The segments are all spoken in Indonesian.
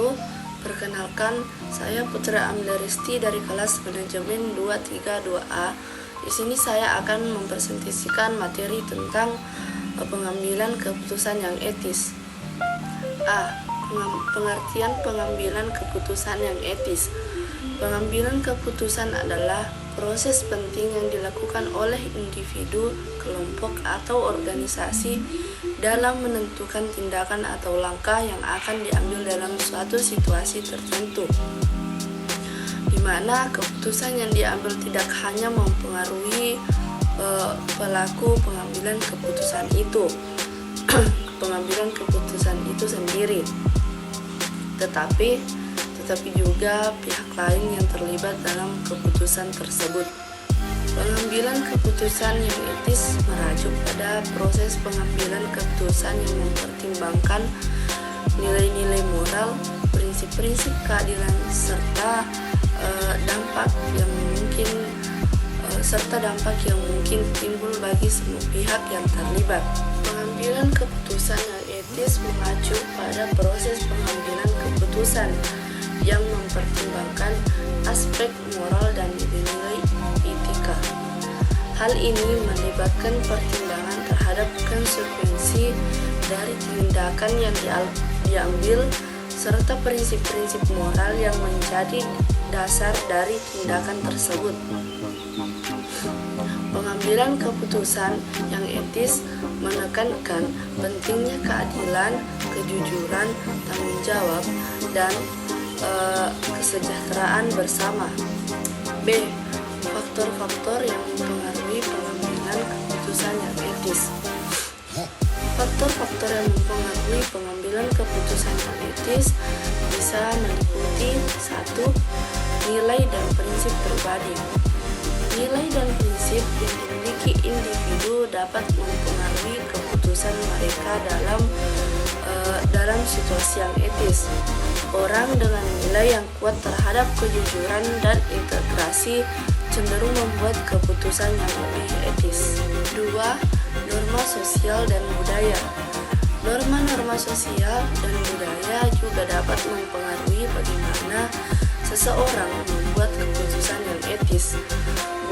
wabarakatuh. Perkenalkan, saya Putra Amdaristi dari kelas manajemen 232A. Di sini saya akan mempresentasikan materi tentang pengambilan keputusan yang etis. A. Pengertian pengambilan keputusan yang etis. Pengambilan keputusan adalah proses penting yang dilakukan oleh individu, kelompok, atau organisasi dalam menentukan tindakan atau langkah yang akan diambil dalam suatu situasi tertentu, di mana keputusan yang diambil tidak hanya mempengaruhi pelaku pengambilan keputusan itu, sendiri, tetapi juga pihak lain yang terlibat dalam keputusan tersebut. Pengambilan keputusan yang etis merujuk pada proses pengambilan keputusan yang mempertimbangkan nilai-nilai moral, prinsip-prinsip keadilan, serta dampak yang mungkin timbul bagi semua pihak yang terlibat. Pengambilan keputusan yang etis mengacu pada proses pengambilan keputusan yang mempertimbangkan aspek moral dan nilai etika. Hal ini melibatkan pertimbangan terhadap konsekuensi dari tindakan yang diambil serta prinsip-prinsip moral yang menjadi dasar dari tindakan tersebut. Pengambilan keputusan yang etis menekankan pentingnya keadilan, kejujuran, tanggung jawab, dan kesejahteraan bersama. B. Faktor-faktor yang mempengaruhi pengambilan keputusan yang etis. Faktor-faktor yang mempengaruhi pengambilan keputusan yang etis bisa meliputi 1. Nilai dan prinsip pribadi. Nilai dan prinsip yang dimiliki individu dapat mempengaruhi keputusan mereka dalam situasi yang etis. Orang dengan nilai yang kuat terhadap kejujuran dan integrasi cenderung membuat keputusan yang lebih etis. 2. Norma sosial dan budaya. Norma-norma sosial dan budaya juga dapat mempengaruhi bagaimana seseorang membuat keputusan yang etis.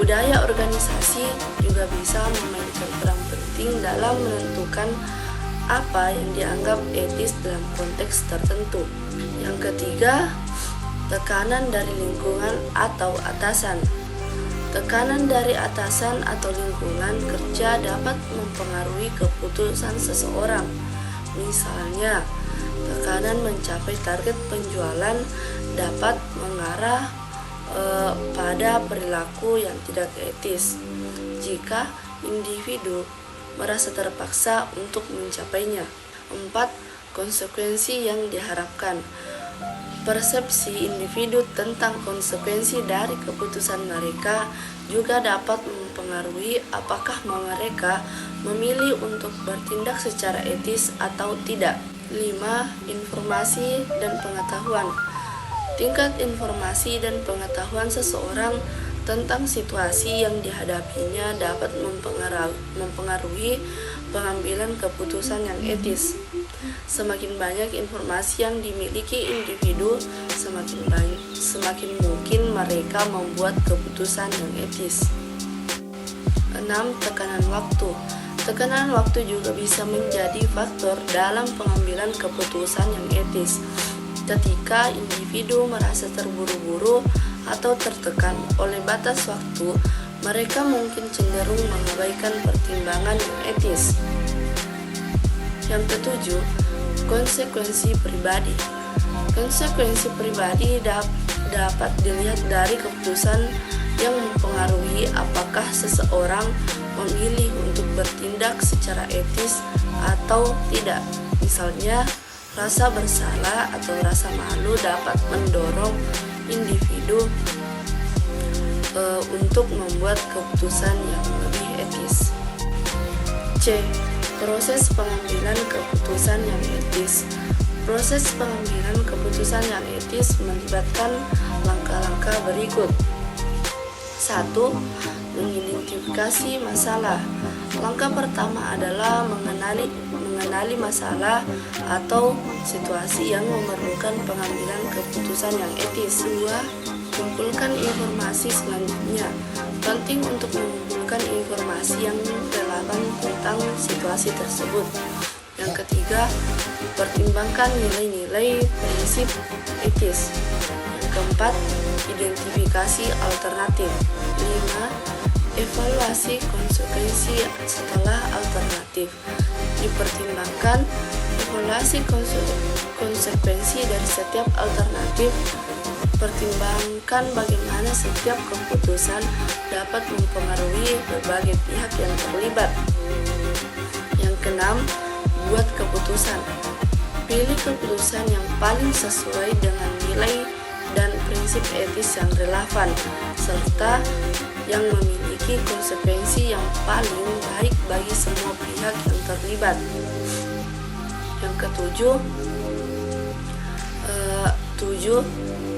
Budaya organisasi juga bisa memainkan peran penting dalam menentukan apa yang dianggap etis dalam konteks tertentu. Yang ketiga, tekanan dari lingkungan atau atasan. Tekanan dari atasan atau lingkungan kerja dapat mempengaruhi keputusan seseorang. Misalnya, tekanan mencapai target penjualan dapat mengarah pada perilaku yang tidak etis jika individu merasa terpaksa untuk mencapainya. 4. Konsekuensi yang diharapkan. Persepsi individu tentang konsekuensi dari keputusan mereka juga dapat mempengaruhi apakah mereka memilih untuk bertindak secara etis atau tidak. 5. Informasi dan pengetahuan. Tingkat informasi dan pengetahuan seseorang tentang situasi yang dihadapinya dapat mempengaruhi pengambilan keputusan yang etis. Semakin banyak informasi yang dimiliki individu, semakin mungkin mereka membuat keputusan yang etis. 6. Tekanan waktu. Tekanan waktu juga bisa menjadi faktor dalam pengambilan keputusan yang etis. Ketika individu merasa terburu-buru atau tertekan oleh batas waktu, mereka mungkin cenderung mengabaikan pertimbangan yang etis. Yang ketujuh, konsekuensi pribadi. Konsekuensi pribadi dapat dilihat dari keputusan yang mempengaruhi apakah seseorang memilih untuk bertindak secara etis atau tidak. Misalnya, rasa bersalah atau rasa malu dapat mendorong individu untuk membuat keputusan yang lebih etis. C. Proses pengambilan keputusan yang etis. Proses pengambilan keputusan yang etis melibatkan langkah-langkah berikut. 1. Mengidentifikasi masalah. Langkah pertama adalah mengenali masalah atau situasi yang memerlukan pengambilan keputusan yang etis. 2. Kumpulkan informasi selanjutnya. Penting untuk mengumpulkan informasi yang relevan tentang situasi tersebut. Yang ketiga, pertimbangkan nilai-nilai prinsip etis. Yang keempat, identifikasi alternatif. 5. Evaluasi konsekuensi setelah alternatif. Dipertimbangkan evaluasi konsekuensi dari setiap alternatif. Pertimbangkan bagaimana setiap keputusan dapat mempengaruhi berbagai pihak yang terlibat. Yang keenam, buat keputusan. Pilih keputusan yang paling sesuai dengan nilai dan prinsip etis yang relevan, serta yang memiliki konsekuensi yang paling baik bagi semua pihak yang terlibat. Yang ketujuh,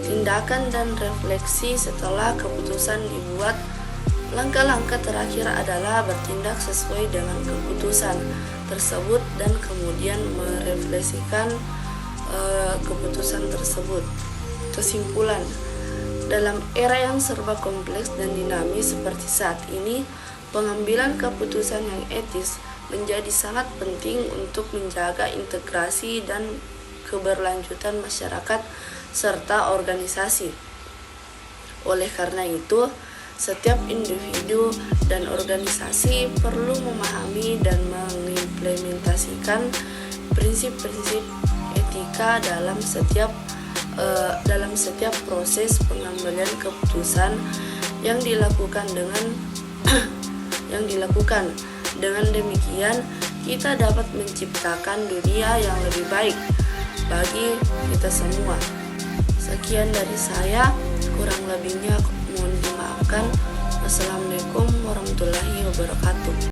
tindakan dan refleksi setelah keputusan dibuat. Langkah-langkah terakhir adalah bertindak sesuai dengan keputusan tersebut dan kemudian merefleksikan keputusan tersebut. Kesimpulan, dalam era yang serba kompleks dan dinamis seperti saat ini, pengambilan keputusan yang etis menjadi sangat penting untuk menjaga integrasi dan keberlanjutan masyarakat serta organisasi. Oleh karena itu, setiap individu dan organisasi perlu memahami dan mengimplementasikan prinsip-prinsip etika dalam setiap proses pengambilan keputusan yang dilakukan. Dengan demikian, kita dapat menciptakan dunia yang lebih baik bagi kita semua. Sekian dari saya, kurang lebihnya mohon dimaafkan. Wassalamualaikum warahmatullahi wabarakatuh.